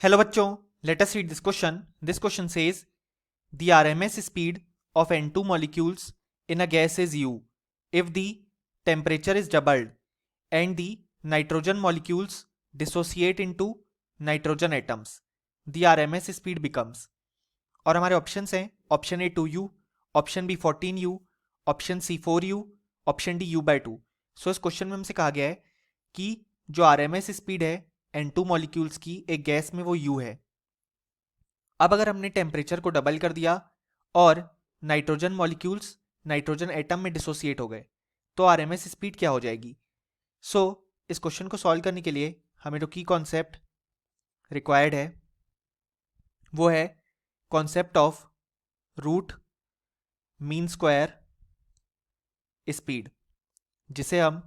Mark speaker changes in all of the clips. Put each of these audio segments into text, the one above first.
Speaker 1: Hello बच्चों, let us read this question. This question says the RMS speed of N2 molecules in a gas is U if the temperature is doubled and the nitrogen molecules dissociate into nitrogen atoms. The RMS speed becomes. और हमारे options हैं option A 2U, option B 14U, option C 4U, option D U/2. So इस question में हमसे कहा गया है कि जो RMS स्पीड है N2 मॉलिक्यूल्स की एक गैस में वो U है. अब अगर हमने टेम्परेचर को डबल कर दिया और नाइट्रोजन मॉलिक्यूल्स नाइट्रोजन एटम में डिसोसिएट हो गए तो RMS स्पीड क्या हो जाएगी. सो इस क्वेश्चन को सॉल्व करने के लिए हमें जो की कॉन्सेप्ट रिक्वायर्ड है वो है concept of root mean square speed, जिसे हम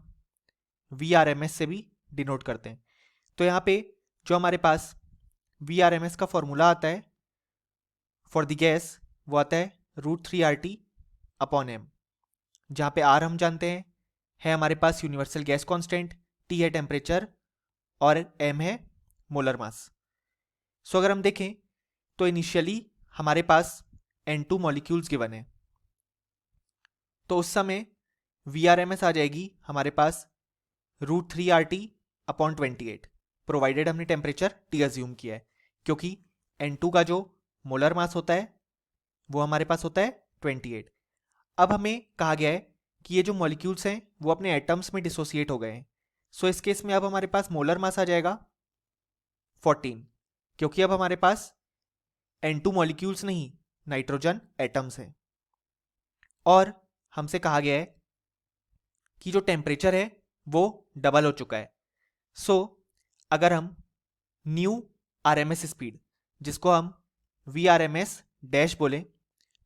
Speaker 1: VRMS से भी डिनोट करते हैं. तो यहाँ पे जो हमारे पास VRMS का फॉर्मूला आता है फॉर द गैस वो आता है √3RT/m, जहाँ पे R हम जानते हैं है हमारे पास यूनिवर्सल गैस कांस्टेंट, T है टेम्परेचर और M है मोलर मास. सो अगर हम देखें तो इनिशियली हमारे पास N2 मॉलिक्यूल्स गिवन है, तो उस समय VRMS आ जाएगी हमारे पास √3RT/28, प्रोवाइडेड हमने टेम्परेचर T अज्यूम किया है, क्योंकि N2 का जो मोलर मास होता है वो हमारे पास होता है 28. अब हमें कहा गया है कि ये जो मॉलिक्यूल्स हैं वो अपने एटम्स में डिसोसिएट हो गए हैं. सो इस केस में अब हमारे पास मोलर मास आ जाएगा 14, क्योंकि अब हमारे पास N2 मॉलिक्यूल्स नहीं नाइट्रोजन एटम्स हैं. और हमसे कहा गया है कि जो टेम्परेचर है वो डबल हो चुका है. सो अगर हम न्यू RMS स्पीड, जिसको हम VRMS डैश बोले,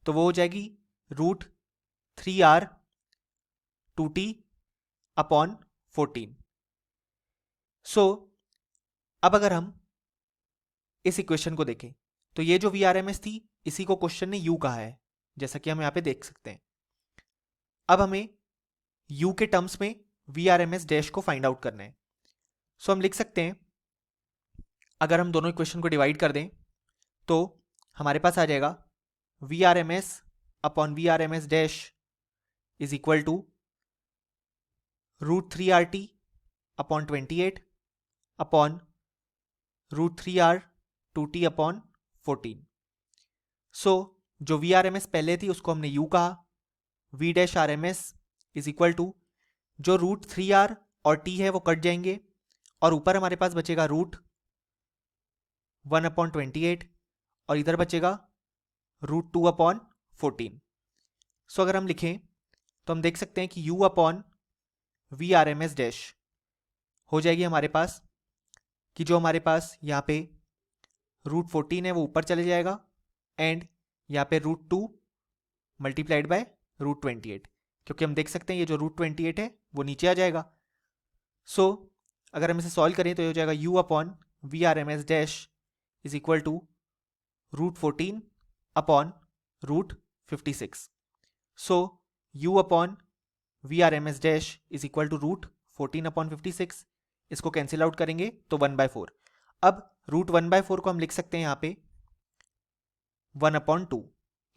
Speaker 1: तो वो हो जाएगी √3R/2T/14. सो अब अगर हम इस इक्वेशन को देखें तो ये जो VRMS थी इसी को क्वेश्चन ने U कहा है, जैसा कि हम यहाँ पे देख सकते हैं. अब हमें U के टर्म्स में VRMS डैश को फाइंड आउट करना है. सो हम लिख सकते हैं, अगर हम दोनों इक्वेशन को डिवाइड कर दें तो हमारे पास आ जाएगा VRMS/VRMS dash is equal to √3RT/28 upon √3R/2T/14. So जो VRMS पहले थी उसको हमने U कहा, V dash RMS is equal to जो √3R और T है वो कट जाएंगे और ऊपर हमारे पास बचेगा √1/28 और इधर बचेगा √2/14. सो अगर हम लिखें तो हम देख सकते हैं कि U/VRMS डैश हो जाएगी हमारे पास कि जो हमारे पास यहाँ पे √14 है वो ऊपर चले जाएगा एंड यहाँ पे √2 मल्टीप्लाइड बाय √28, क्योंकि हम देख सकते हैं ये जो √28 है वो नीचे आ जाएगा. सो अगर हम इसे सॉल्व करें तो ये हो जाएगा U/VRMS dash is equal to √14/√56. So U/VRMS dash is equal to √14/56. इसको कैंसिल आउट करेंगे तो 1/4. अब √1/4 को हम लिख सकते हैं यहाँ पे 1/2,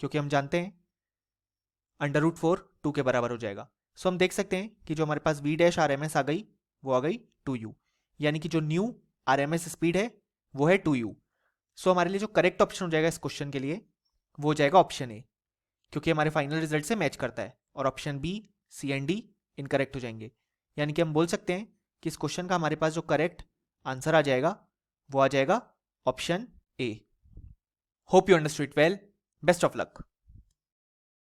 Speaker 1: क्योंकि हम जानते हैं √4 2 के बराबर हो जाएगा. सो हम देख सकते हैं कि जो हमारे पास V डैश RMS आ गई वो आ गई 2U, यानी कि जो न्यू RMS स्पीड है वो है 2U. सो हमारे लिए जो करेक्ट ऑप्शन हो जाएगा इस क्वेश्चन के लिए वो हो जाएगा ऑप्शन ए, क्योंकि हमारे फाइनल रिजल्ट से मैच करता है, और option B, C and D incorrect हो जाएंगे. यानी कि हम बोल सकते हैं कि इस क्वेश्चन का हमारे पास जो करेक्ट आंसर आ जाएगा वो आ जाएगा option A. Hope you understood it well. Best of luck.